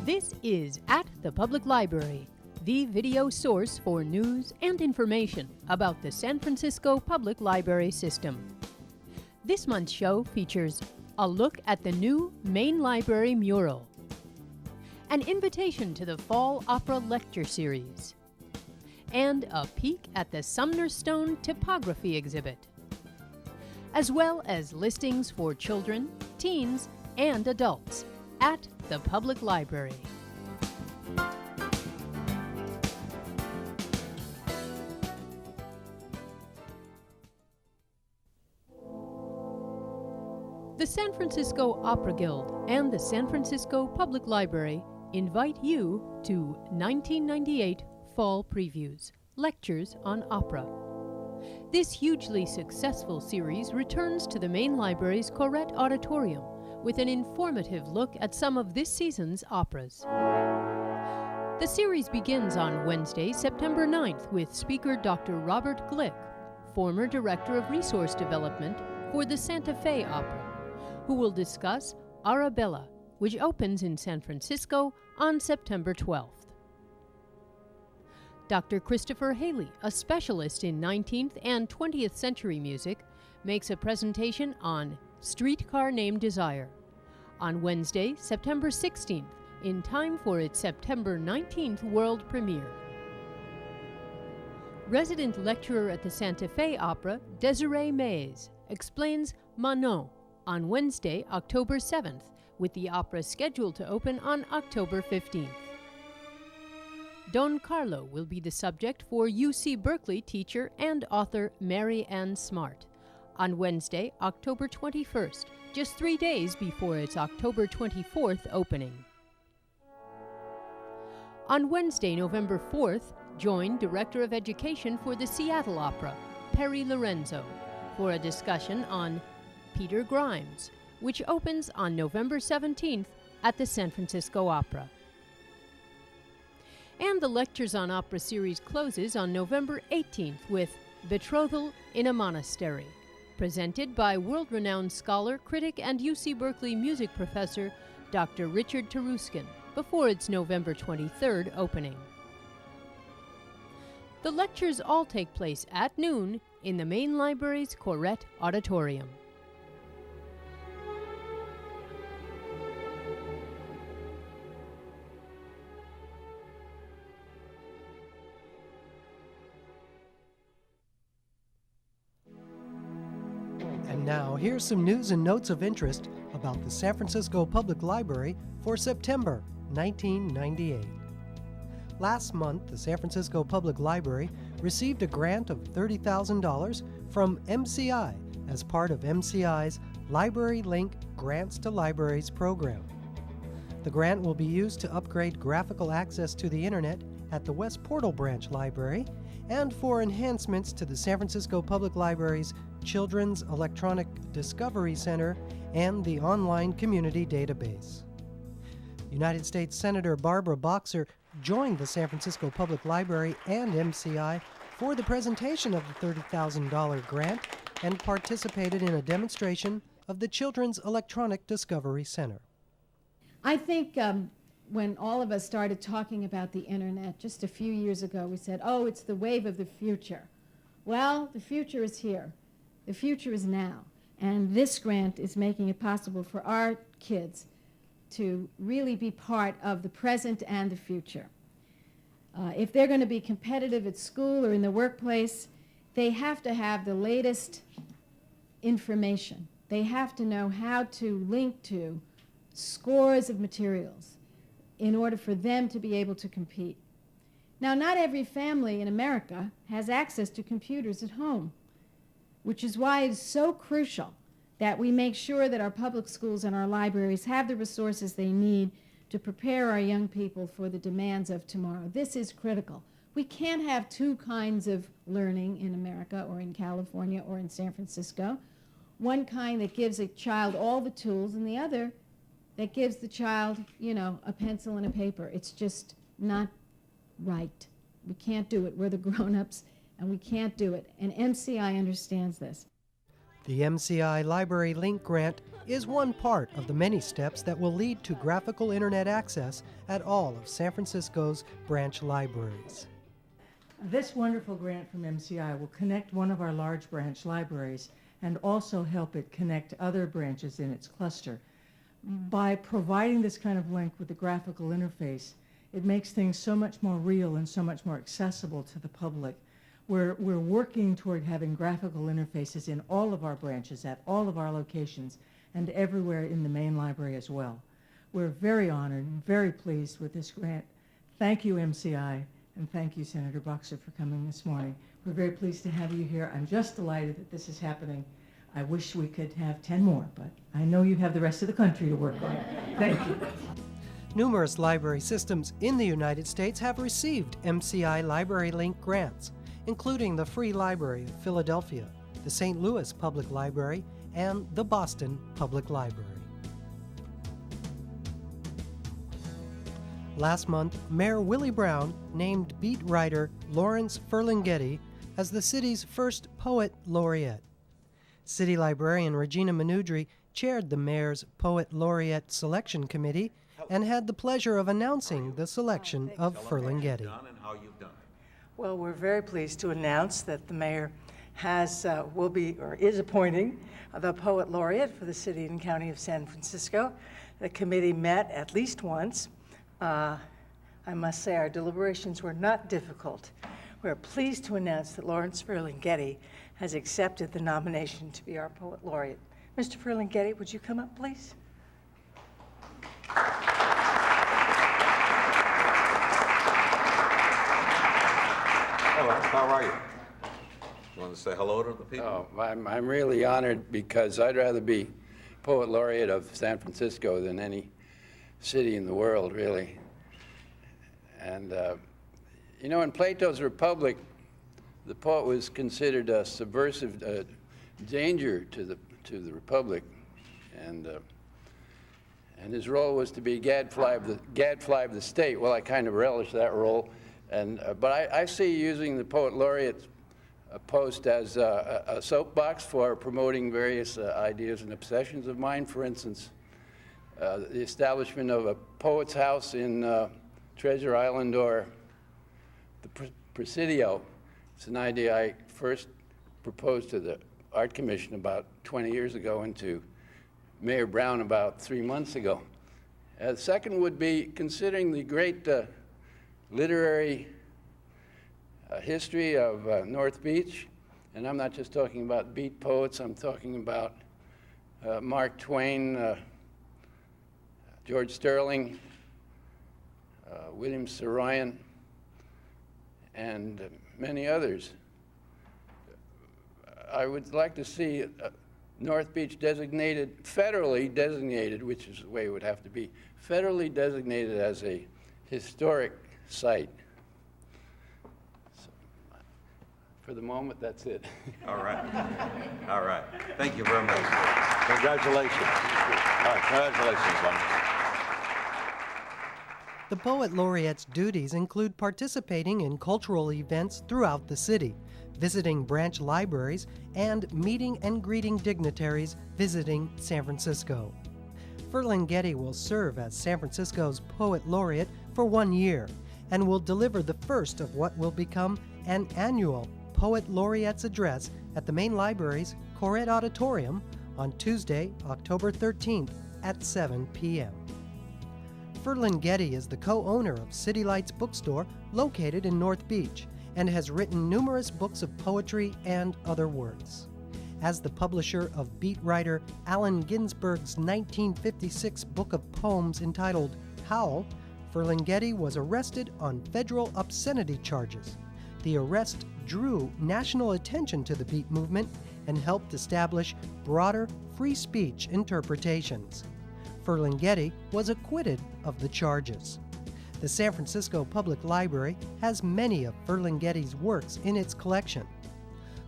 This is At the Public Library, the video source for news and information about the San Francisco Public Library System. This month's show features a look at the new Main Library mural, an invitation to the Fall Opera Lecture Series, and a peek at the Sumner Stone typography exhibit, as well as listings for children, teens, and adults at the Public Library. The San Francisco Opera Guild and the San Francisco Public Library invite you to 1998 Fall Previews, Lectures on Opera. This hugely successful series returns to the Main Library's Corrette Auditorium with an informative look at some of this season's operas. The series begins on Wednesday, September 9th with speaker Dr. Robert Glick, former Director of Resource Development for the Santa Fe Opera, who will discuss Arabella, which opens in San Francisco on September 12th. Dr. Christopher Haley, a specialist in 19th and 20th century music, makes a presentation on Streetcar Named Desire on Wednesday, September 16th, in time for its September 19th world premiere. Resident lecturer at the Santa Fe Opera, Desiree Mays, explains Manon on Wednesday, October 7th, with the opera scheduled to open on October 15th. Don Carlo will be the subject for UC Berkeley teacher and author Mary Ann Smart on Wednesday, October 21st, just 3 days before its October 24th opening. On Wednesday, November 4th, join Director of Education for the Seattle Opera, Perry Lorenzo, for a discussion on Peter Grimes, which opens on November 17th at the San Francisco Opera. And the Lectures on Opera series closes on November 18th with Betrothal in a Monastery, presented by world-renowned scholar, critic, and UC Berkeley music professor Dr. Richard Taruskin, before its November 23rd opening. The lectures all take place at noon in the Main Library's Corrette Auditorium. And now, here's some news and notes of interest about the San Francisco Public Library for September 1998. Last month, the San Francisco Public Library received a grant of $30,000 from MCI as part of MCI's Library Link Grants to Libraries program. The grant will be used to upgrade graphical access to the Internet at the West Portal Branch Library and for enhancements to the San Francisco Public Library's Children's Electronic Discovery Center and the online community database. United States Senator Barbara Boxer joined the San Francisco Public Library and MCI for the presentation of the $30,000 grant and participated in a demonstration of the Children's Electronic Discovery Center. I think when all of us started talking about the Internet just a few years ago, we said, oh, it's the wave of the future. Well, the future is here. The future is now. And this grant is making it possible for our kids to really be part of the present and the future. If they're going to be competitive at school or in the workplace, they have to have the latest information. They have to know how to link to scores of materials in order for them to be able to compete. Now, not every family in America has access to computers at home, which is why it's so crucial that we make sure that our public schools and our libraries have the resources they need to prepare our young people for the demands of tomorrow. This is critical. We can't have two kinds of learning in America or in California or in San Francisco. One kind that gives a child all the tools and the other that gives the child, a pencil and a paper. It's just not right. We can't do it. We're the grown-ups, and we can't do it. And MCI understands this. The MCI Library Link Grant is one part of the many steps that will lead to graphical internet access at all of San Francisco's branch libraries. This wonderful grant from MCI will connect one of our large branch libraries and also help it connect other branches in its cluster. By providing this kind of link with the graphical interface, it makes things so much more real and so much more accessible to the public. We're working toward having graphical interfaces in all of our branches, at all of our locations, and everywhere in the main library as well. We're very honored and very pleased with this grant. Thank you, MCI, and thank you, Senator Boxer, for coming this morning. We're very pleased to have you here. I'm just delighted that this is happening. I wish we could have 10 more, but I know you have the rest of the country to work on. Thank you. Numerous library systems in the United States have received MCI Library Link grants, including the Free Library of Philadelphia, the St. Louis Public Library, and the Boston Public Library. Last month, Mayor Willie Brown named beat writer Lawrence Ferlinghetti as the city's first Poet Laureate. City Librarian Regina Minudri chaired the mayor's Poet Laureate Selection Committee and had the pleasure of announcing the selection of Ferlinghetti. Well, we're very pleased to announce that the mayor will be or is appointing the Poet Laureate for the city and county of San Francisco. The committee met at least once. I must say our deliberations were not difficult. We're pleased to announce that Lawrence Ferlinghetti has accepted the nomination to be our Poet Laureate. Mr. Ferlinghetti, would you come up, please? Hello, how are you? You want to say hello to the people? Oh, I'm really honored because I'd rather be Poet Laureate of San Francisco than any city in the world, really. And, you know, in Plato's Republic, the poet was considered a subversive danger to the Republic. And his role was to be gadfly of the state. Well, I kind of relish that role. But I see using the Poet Laureate post as a soapbox for promoting various ideas and obsessions of mine. For instance, the establishment of a poet's house in Treasure Island or the Presidio. It's an idea I first proposed to the Art Commission about 20 years ago and to Mayor Brown about 3 months ago. The second would be considering the great literary history of North Beach, and I'm not just talking about beat poets, I'm talking about Mark Twain, George Sterling, William Saroyan, and many others. I would like to see North Beach designated, federally designated, which is the way it would have to be, federally designated as a historic site. So, for the moment, that's it. All right. All right. Thank you very much. Congratulations. All right, congratulations, Lawrence. The Poet Laureate's duties include participating in cultural events throughout the city, visiting branch libraries, and meeting and greeting dignitaries visiting San Francisco. Ferlinghetti will serve as San Francisco's Poet Laureate for 1 year and will deliver the first of what will become an annual Poet Laureate's address at the main library's Corrett Auditorium on Tuesday, October 13th at 7 p.m. Ferlinghetti is the co-owner of City Lights Bookstore located in North Beach and has written numerous books of poetry and other works. As the publisher of beat writer Allen Ginsberg's 1956 book of poems entitled Howl, Ferlinghetti was arrested on federal obscenity charges. The arrest drew national attention to the beat movement and helped establish broader free speech interpretations. Ferlinghetti was acquitted of the charges. The San Francisco Public Library has many of Ferlinghetti's works in its collection.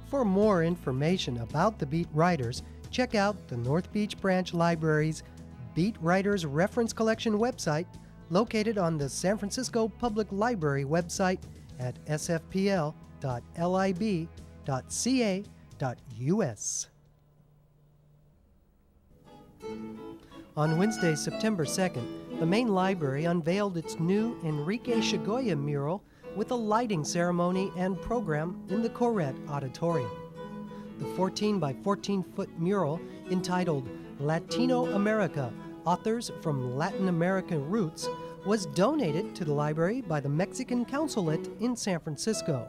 For more information about the beat writers, check out the North Beach Branch Library's Beat Writers Reference Collection website, located on the San Francisco Public Library website at sfpl.lib.ca.us. On Wednesday, September 2nd, the main library unveiled its new Enrique Sequoia mural with a lighting ceremony and program in the Corrette Auditorium. The 14 by 14 foot mural entitled Latino America, Authors from Latin American Roots was donated to the library by the Mexican Consulate in San Francisco.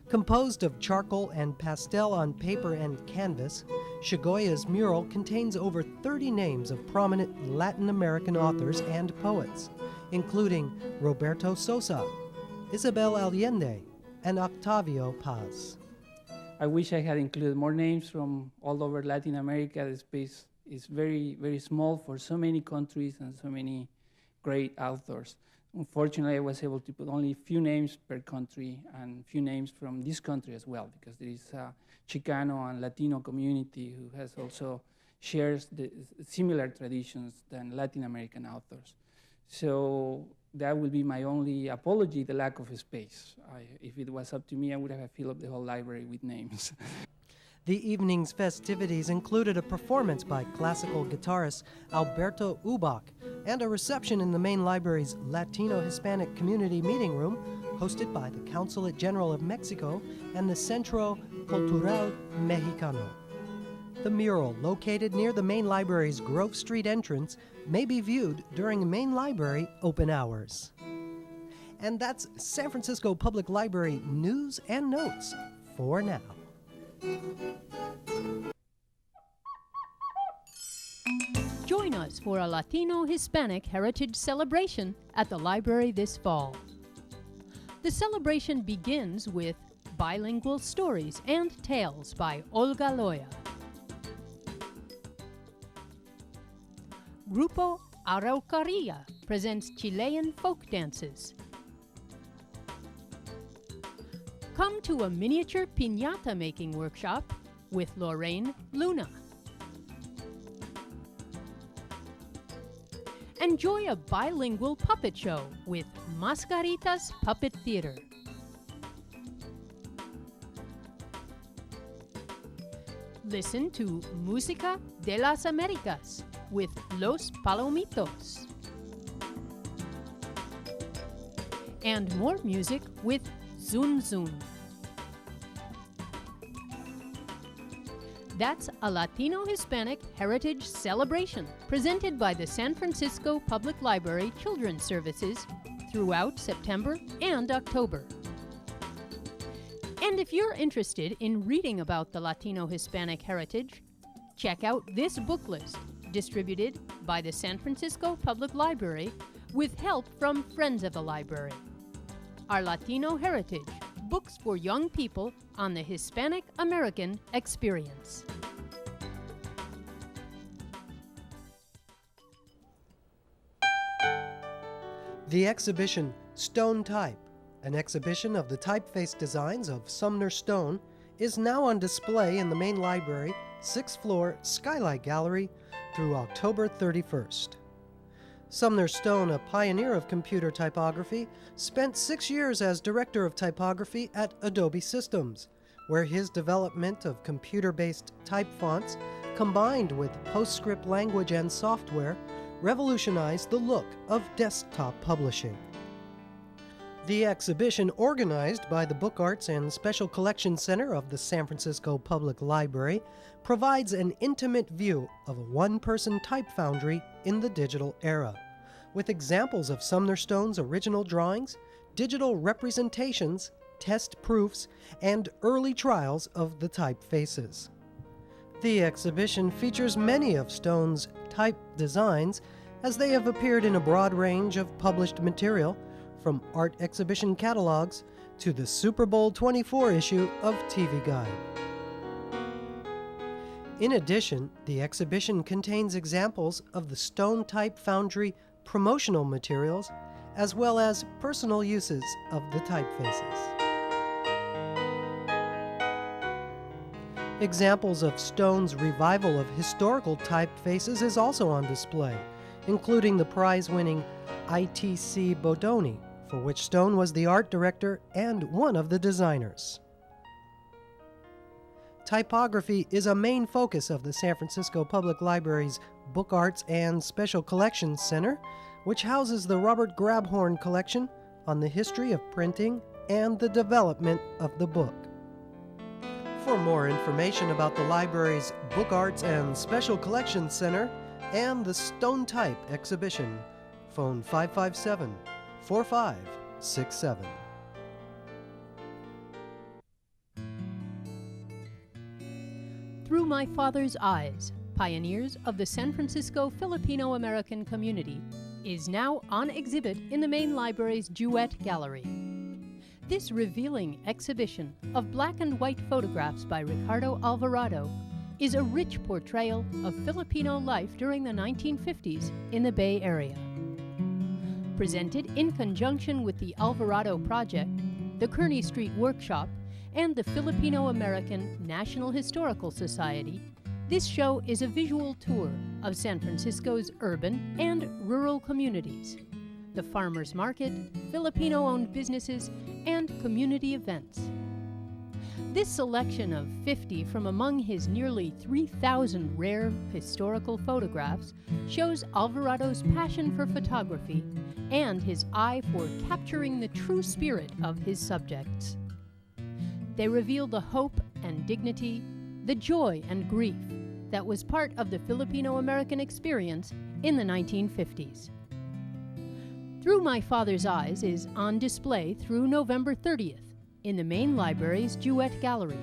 Composed of charcoal and pastel on paper and canvas, Sequoia's mural contains over 30 names of prominent Latin American authors and poets, including Roberto Sosa, Isabel Allende, and Octavio Paz. I wish I had included more names from all over Latin America. The space is very, very small for so many countries and so many great authors. Unfortunately, I was able to put only a few names per country and few names from this country as well, because there is a Chicano and Latino community who has also shares the similar traditions than Latin American authors. So that would be my only apology, the lack of space. If it was up to me, I would have filled up the whole library with names. The evening's festivities included a performance by classical guitarist Alberto Ubach and a reception in the main library's Latino Hispanic Community Meeting Room, hosted by the Consulate General of Mexico and the Centro Cultural Mexicano. The mural, located near the main library's Grove Street entrance, may be viewed during main library open hours. And that's San Francisco Public Library news and notes for now. Join us for a Latino Hispanic Heritage celebration at the library this fall. The celebration begins with bilingual stories and tales by Olga Loya. Grupo Araucaria presents Chilean folk dances. Come to a miniature piñata making workshop with Lorraine Luna. Enjoy a bilingual puppet show with Mascaritas Puppet Theater. Listen to Música de las Américas with Los Palomitos. And more music with Zun Zun. That's a Latino Hispanic Heritage celebration presented by the San Francisco Public Library Children's Services throughout September and October. And if you're interested in reading about the Latino Hispanic heritage, check out this book list distributed by the San Francisco Public Library with help from Friends of the Library. Our Latino Heritage, books for young people on the Hispanic American experience. The exhibition Stone Type, an exhibition of the typeface designs of Sumner Stone, is now on display in the main library, 6th floor Skylight Gallery through October 31st. Sumner Stone, a pioneer of computer typography, spent 6 years as director of typography at Adobe Systems, where his development of computer-based type fonts, combined with PostScript language and software, revolutionized the look of desktop publishing. The exhibition, organized by the Book Arts and Special Collections Center of the San Francisco Public Library, provides an intimate view of a one-person type foundry in the digital era, with examples of Sumner Stone's original drawings, digital representations, test proofs, and early trials of the typefaces. The exhibition features many of Stone's type designs, as they have appeared in a broad range of published material, from art exhibition catalogs to the Super Bowl 24 issue of TV Guide. In addition, the exhibition contains examples of the Stone Type Foundry promotional materials, as well as personal uses of the typefaces. Examples of Stone's revival of historical typefaces is also on display, including the prize-winning ITC Bodoni, for which Stone was the art director and one of the designers. Typography is a main focus of the San Francisco Public Library's Book Arts and Special Collections Center, which houses the Robert Grabhorn Collection on the history of printing and the development of the book. For more information about the library's Book Arts and Special Collections Center and the Stone Type exhibition, phone 557-4567. Through My Father's Eyes, Pioneers of the San Francisco Filipino American Community, is now on exhibit in the main library's Duet Gallery. This revealing exhibition of black and white photographs by Ricardo Alvarado is a rich portrayal of Filipino life during the 1950s in the Bay Area. Presented in conjunction with the Alvarado Project, the Kearny Street Workshop, and the Filipino American National Historical Society, this show is a visual tour of San Francisco's urban and rural communities, the farmers market, Filipino-owned businesses, and community events. This selection of 50 from among his nearly 3,000 rare historical photographs shows Alvarado's passion for photography and his eye for capturing the true spirit of his subjects. They reveal the hope and dignity, the joy and grief that was part of the Filipino-American experience in the 1950s. Through My Father's Eyes is on display through November 30th in the main library's Duet Gallery.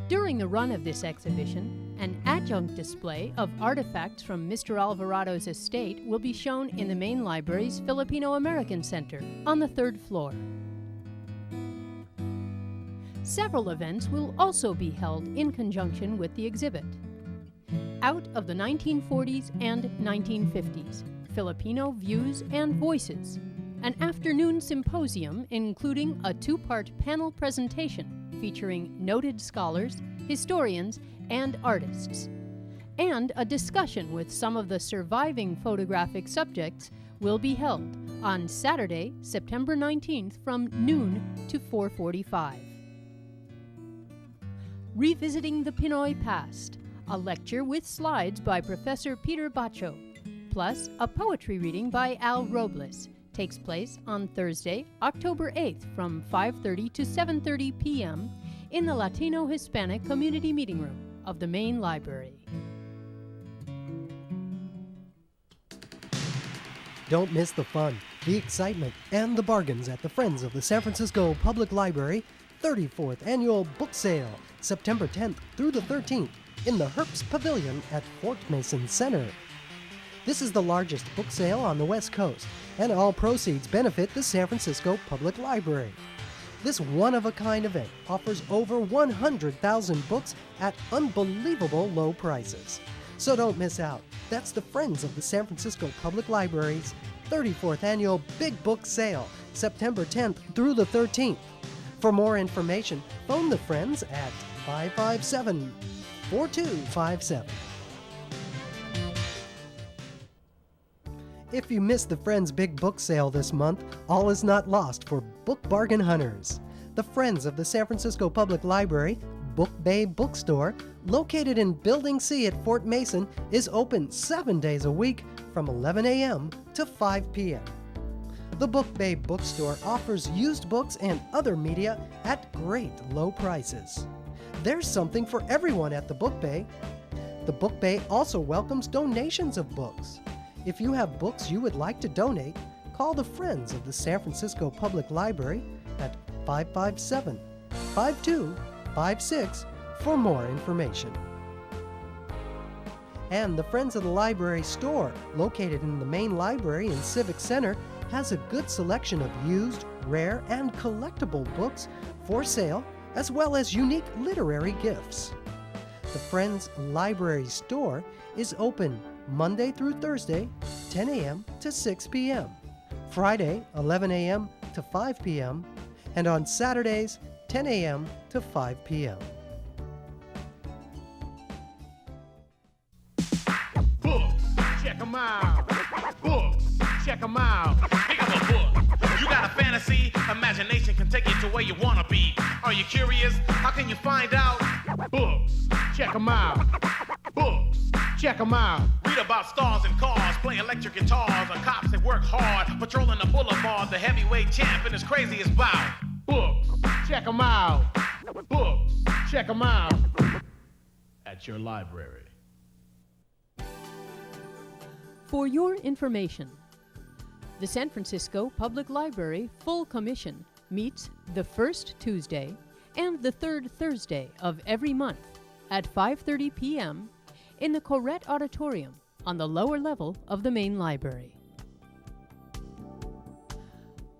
During the run of this exhibition, an adjunct display of artifacts from Mr. Alvarado's estate will be shown in the main library's Filipino-American Center on the 3rd floor. Several events will also be held in conjunction with the exhibit. Out of the 1940s and 1950s, Filipino Views and Voices, an afternoon symposium including a 2-part panel presentation featuring noted scholars, historians, and artists, and a discussion with some of the surviving photographic subjects will be held on Saturday, September 19th from noon to 4:45. Revisiting the Pinoy Past, a lecture with slides by Professor Peter Bacho, plus a poetry reading by Al Robles, takes place on Thursday, October 8th from 5:30 to 7:30 p.m. in the Latino Hispanic Community Meeting Room of the main library. Don't miss the fun, the excitement, and the bargains at the Friends of the San Francisco Public Library 34th Annual Book Sale, September 10th through the 13th in the Herbst Pavilion at Fort Mason Center. This is the largest book sale on the West Coast, and all proceeds benefit the San Francisco Public Library. This one-of-a-kind event offers over 100,000 books at unbelievable low prices. So don't miss out. That's the Friends of the San Francisco Public Library's 34th Annual Big Book Sale, September 10th through the 13th. For more information, phone the Friends at 557-4257. If you missed the Friends Big Book Sale this month, all is not lost for book bargain hunters. The Friends of the San Francisco Public Library Book Bay Bookstore, located in Building C at Fort Mason, is open 7 days a week from 11 a.m. to 5 p.m. The Book Bay Bookstore offers used books and other media at great low prices. There's something for everyone at the Book Bay. The Book Bay also welcomes donations of books. If you have books you would like to donate, call the Friends of the San Francisco Public Library at 557-5256 for more information. And the Friends of the Library store, located in the main library and Civic Center, has a good selection of used, rare, and collectible books for sale, as well as unique literary gifts. The Friends Library store is open Monday through Thursday, 10 a.m. to 6 p.m., Friday, 11 a.m. to 5 p.m., and on Saturdays, 10 a.m. to 5 p.m. Books, check them out. Books, check them out. Pick up a book. You got a fantasy, imagination can take you to where you want to be. Are you curious? How can you find out? Books, check 'em out. Books, check 'em out. Read about stars and cars, playing electric guitars, or cops that work hard, patrolling the boulevard, the heavyweight champ and his craziest bout. Books, check 'em out. Books, check 'em out. At your library. For your information, the San Francisco Public Library Full Commission meets the first Tuesday and the third Thursday of every month at 5:30 p.m. in the Corrette Auditorium on the lower level of the main library.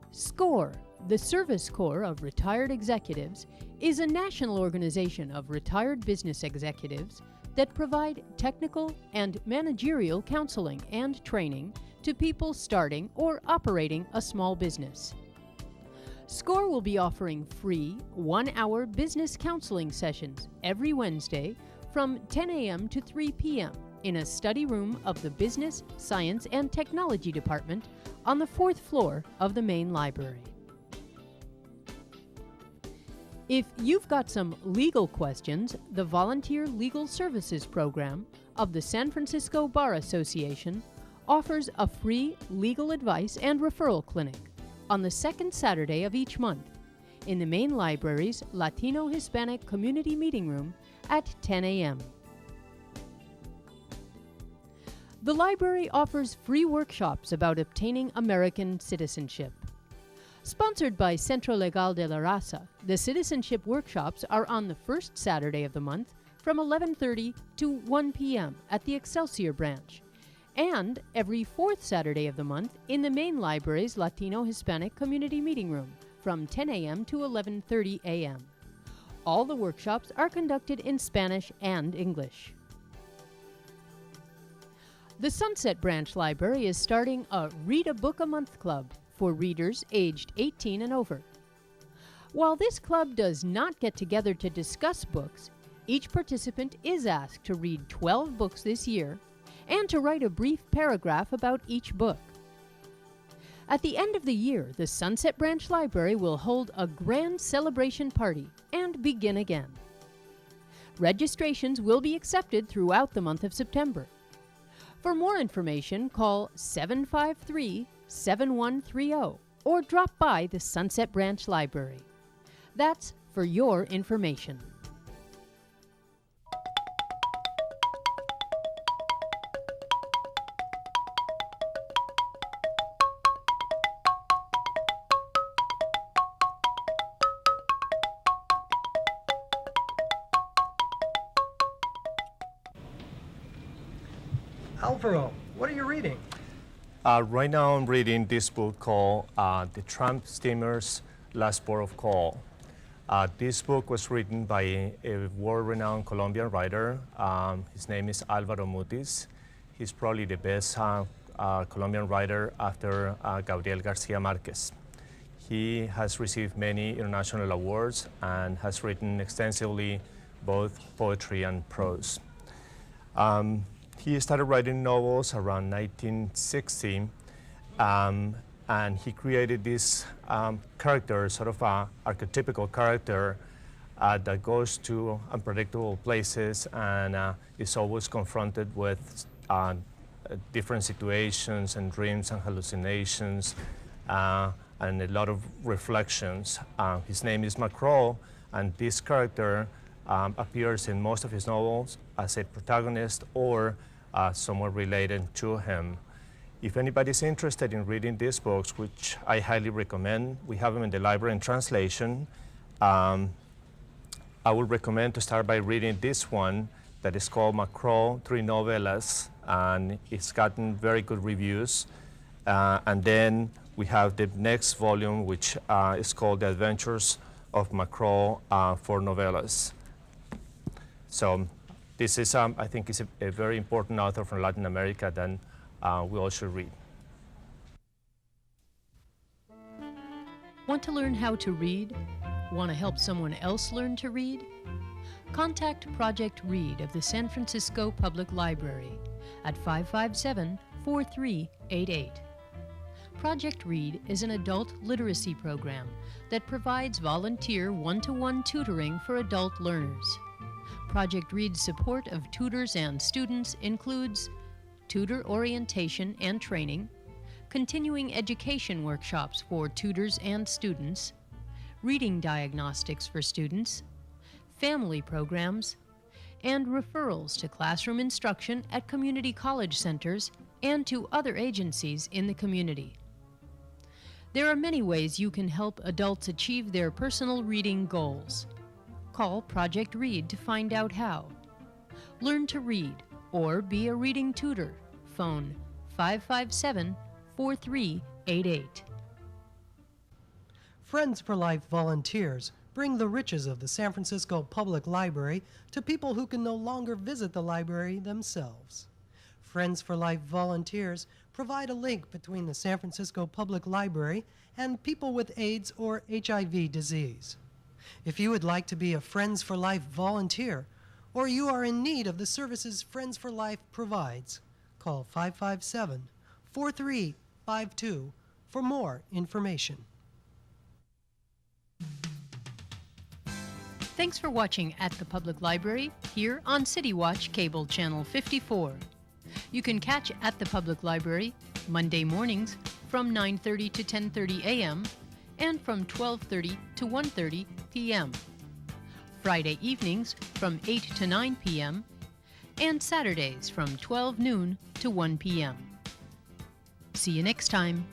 SCORE, the Service Corps of Retired Executives, is a national organization of retired business executives that provide technical and managerial counseling and training to people starting or operating a small business. SCORE will be offering free 1-hour business counseling sessions every Wednesday from 10 a.m. to 3 p.m. in a study room of the Business, Science, and Technology Department on the 4th floor of the main library. If you've got some legal questions, the Volunteer Legal Services Program of the San Francisco Bar Association offers a free legal advice and referral clinic on the second Saturday of each month in the main library's Latino Hispanic Community Meeting Room at 10 a.m. The library offers free workshops about obtaining American citizenship. Sponsored by Centro Legal de la Raza, the citizenship workshops are on the first Saturday of the month from 11:30 to 1 p.m. at the Excelsior branch, and every fourth Saturday of the month in the main library's Latino Hispanic Community Meeting Room from 10 a.m. to 11:30 a.m. All the workshops are conducted in Spanish and English. The Sunset Branch Library is starting a Read a Book a Month club for readers aged 18 and over. While this club does not get together to discuss books, each participant is asked to read 12 books this year and to write a brief paragraph about each book. At the end of the year, the Sunset Branch Library will hold a grand celebration party and begin again. Registrations will be accepted throughout the month of September. For more information, call 753-7130 or drop by the Sunset Branch Library. That's for your information. Alvaro, what are you reading? Right now I'm reading this book called The Tramp Steamer's Last Port of Call. This book was written by a world-renowned Colombian writer. His name is Alvaro Mutis. He's probably the best Colombian writer after Gabriel Garcia Marquez. He has received many international awards and has written extensively both poetry and prose. He started writing novels around 1960, and he created this character, sort of an archetypical character that goes to unpredictable places and is always confronted with different situations and dreams and hallucinations and a lot of reflections. His name is Macro, and this character appears in most of his novels as a protagonist or somewhat related to him. If anybody's interested in reading these books, which I highly recommend, we have them in the library in translation. I would recommend to start by reading this one that is called Macro, 3 Novelas, and it's gotten very good reviews. And then we have the next volume, which is called The Adventures of Macro, 4 Novelas. So this is, I think, is a very important author from Latin America that we all should read. Want to learn how to read? Want to help someone else learn to read? Contact Project Read of the San Francisco Public Library at 557-4388. Project Read is an adult literacy program that provides volunteer one-to-one tutoring for adult learners. Project Read's support of tutors and students includes tutor orientation and training, continuing education workshops for tutors and students, reading diagnostics for students, family programs, and referrals to classroom instruction at community college centers and to other agencies in the community. There are many ways you can help adults achieve their personal reading goals. Call Project Read to find out how. Learn to read or be a reading tutor. Phone 557-4388. Friends for Life volunteers bring the riches of the San Francisco Public Library to people who can no longer visit the library themselves. Friends for Life volunteers provide a link between the San Francisco Public Library and people with AIDS or HIV disease. If you would like to be a Friends for Life volunteer, or you are in need of the services Friends for Life provides, call 557-4352 for more information. Thanks for watching At the Public Library here on City Watch Cable Channel 54. You can catch At the Public Library Monday mornings from 9:30 to 10:30 a.m. and from 12:30 to 1:30 p.m. Friday evenings from 8 to 9 p.m. and Saturdays from 12 noon to 1 p.m. See you next time.